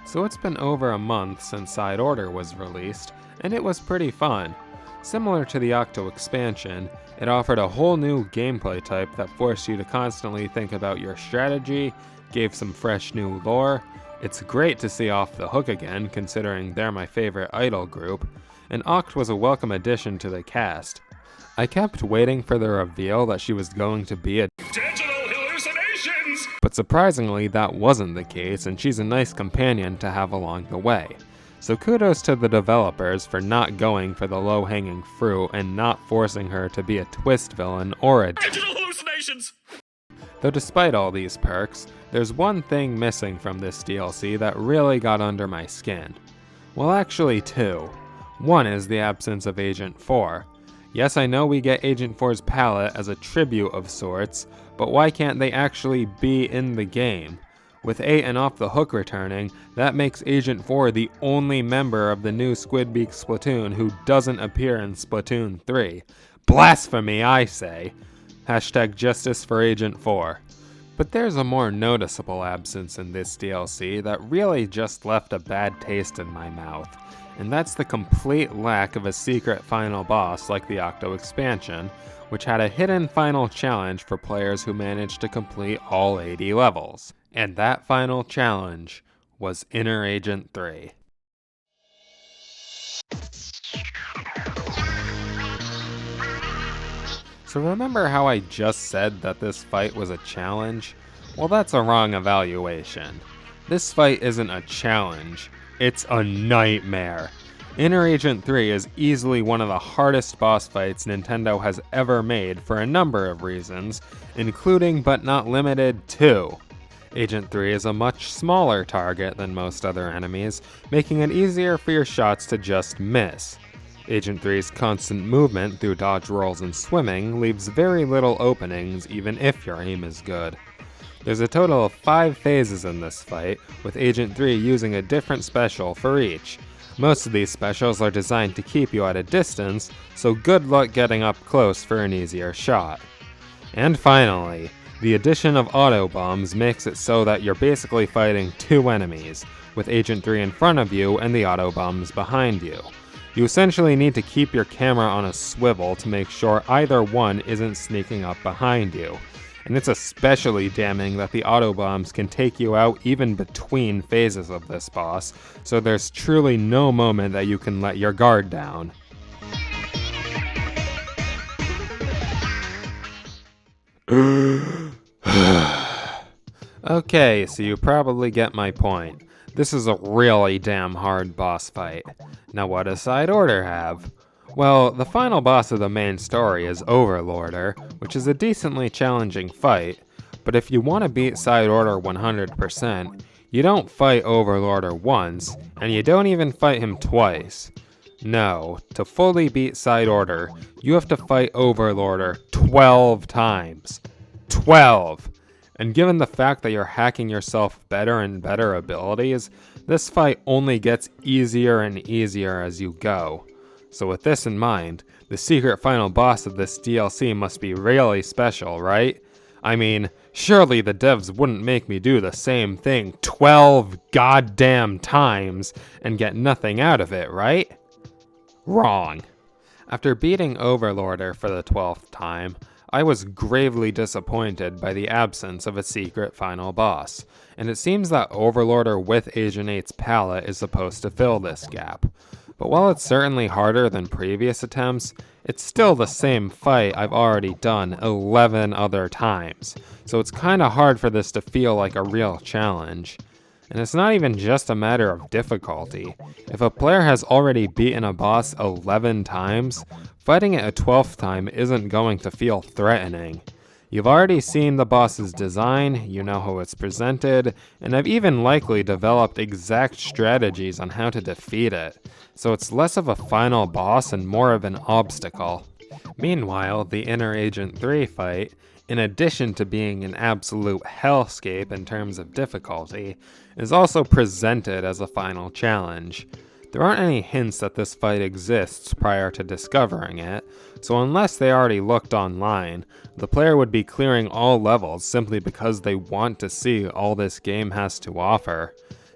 So it's been over a month since Side Order was released, and it was pretty fun. Similar to the Octo Expansion, it offered a whole new gameplay type that forced you to constantly think about your strategy, gave some fresh new lore. It's great to see Off the Hook again, considering they're my favorite idol group, and Oct was a welcome addition to the cast. I kept waiting for the reveal that she was going to be a digital hallucinations! But surprisingly, that wasn't the case, and she's a nice companion to have along the way. So kudos to the developers for not going for the low-hanging fruit and not forcing her to be a twist villain or a digital hallucinations! Though despite all these perks, there's one thing missing from this DLC that really got under my skin. Well, actually two. One is the absence of Agent 4. Yes, I know we get Agent 4's palette as a tribute of sorts, but why can't they actually be in the game? With 8 and Off the Hook returning, that makes Agent 4 the only member of the new Squidbeak Splatoon who doesn't appear in Splatoon 3. Blasphemy, I say! Hashtag justice for Agent 4. But there's a more noticeable absence in this DLC that really just left a bad taste in my mouth, and that's the complete lack of a secret final boss like the Octo Expansion, which had a hidden final challenge for players who managed to complete all 80 levels. And that final challenge was Inner Agent 3. So remember how I just said that this fight was a challenge? Well, that's a wrong evaluation. This fight isn't a challenge, it's a nightmare. Inner Agent 3 is easily one of the hardest boss fights Nintendo has ever made for a number of reasons, including but not limited to: Agent 3 is a much smaller target than most other enemies, making it easier for your shots to just miss. Agent 3's constant movement through dodge rolls and swimming leaves very little openings even if your aim is good. There's a total of 5 phases in this fight, with Agent 3 using a different special for each. Most of these specials are designed to keep you at a distance, so good luck getting up close for an easier shot. And finally, the addition of auto bombs makes it so that you're basically fighting 2 enemies, with Agent 3 in front of you and the auto bombs behind you. You essentially need to keep your camera on a swivel to make sure either one isn't sneaking up behind you. And it's especially damning that the auto bombs can take you out even between phases of this boss, so there's truly no moment that you can let your guard down. Okay, so you probably get my point. This is a really damn hard boss fight. Now what does Side Order have? Well, the final boss of the main story is Overlorder, which is a decently challenging fight, but if you want to beat Side Order 100%, you don't fight Overlorder once, and you don't even fight him twice. No, to fully beat Side Order, you have to fight Overlorder 12 times. 12! And given the fact that you're hacking yourself better and better abilities, this fight only gets easier and easier as you go. So with this in mind, the secret final boss of this DLC must be really special, right? I mean, surely the devs wouldn't make me do the same thing 12 goddamn times and get nothing out of it, right? Wrong. After beating Overlorder for the 12th time, I was gravely disappointed by the absence of a secret final boss, and it seems that Overlorder with Agent 8's palette is supposed to fill this gap. But while it's certainly harder than previous attempts, it's still the same fight I've already done 11 other times, so it's kinda hard for this to feel like a real challenge. And it's not even just a matter of difficulty. If a player has already beaten a boss 11 times, fighting it a 12th time isn't going to feel threatening. You've already seen the boss's design, you know how it's presented, and have even likely developed exact strategies on how to defeat it, so it's less of a final boss and more of an obstacle. Meanwhile, the Inner Agent 3 fight, in addition to being an absolute hellscape in terms of difficulty, is also presented as a final challenge. There aren't any hints that this fight exists prior to discovering it, so unless they already looked online, the player would be clearing all levels simply because they want to see all this game has to offer.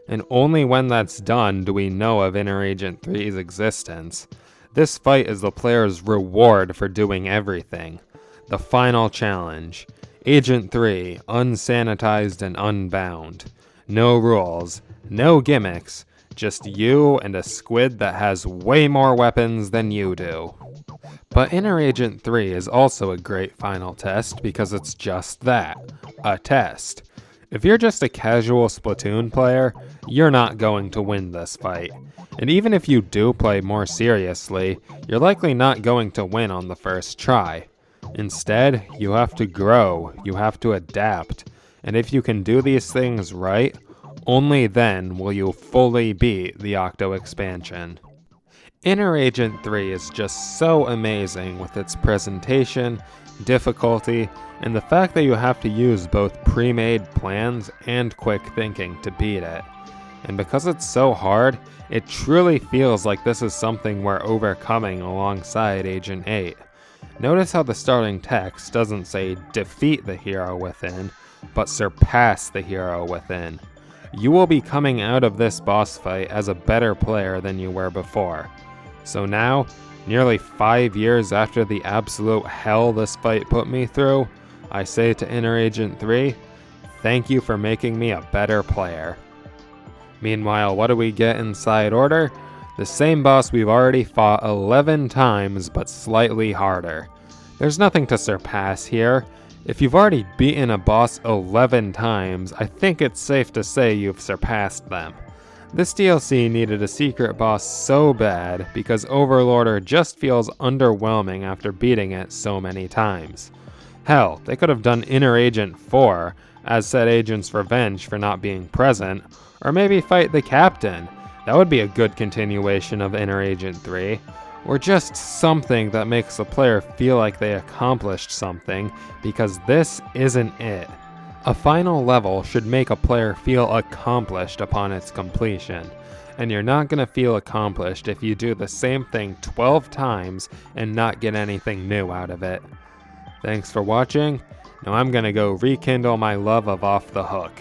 and only when that's done do we know of Inner Agent 3's existence. This fight is the player's reward for doing everything. The final challenge. Agent 3, unsanitized and unbound. No rules, no gimmicks, just you and a squid that has way more weapons than you do. But Inner Agent 3 is also a great final test because it's just that, a test. If you're just a casual Splatoon player, you're not going to win this fight. And even if you do play more seriously, you're likely not going to win on the first try. Instead, you have to grow, you have to adapt, and if you can do these things right, only then will you fully beat the Octo Expansion. Inner Agent 3 is just so amazing with its presentation, difficulty, and the fact that you have to use both pre-made plans and quick thinking to beat it. And because it's so hard, it truly feels like this is something we're overcoming alongside Agent 8. Notice how the starting text doesn't say defeat the hero within, but surpass the hero within. You will be coming out of this boss fight as a better player than you were before. So now, nearly 5 years after the absolute hell this fight put me through, I say to Inner Agent 3, thank you for making me a better player. Meanwhile, what do we get in Side Order? The same boss we've already fought 11 times, but slightly harder. There's nothing to surpass here. If you've already beaten a boss 11 times, I think it's safe to say you've surpassed them. This DLC needed a secret boss so bad because Overlorder just feels underwhelming after beating it so many times. Hell, they could have done Inner Agent 4, as said Agent's revenge for not being present, or maybe fight the Captain. That would be a good continuation of Inner Agent 3. Or just something that makes the player feel like they accomplished something, because this isn't it. A final level should make a player feel accomplished upon its completion, and you're not going to feel accomplished if you do the same thing 12 times and not get anything new out of it. Thanks for watching. Now I'm going to go rekindle my love of Off the Hook.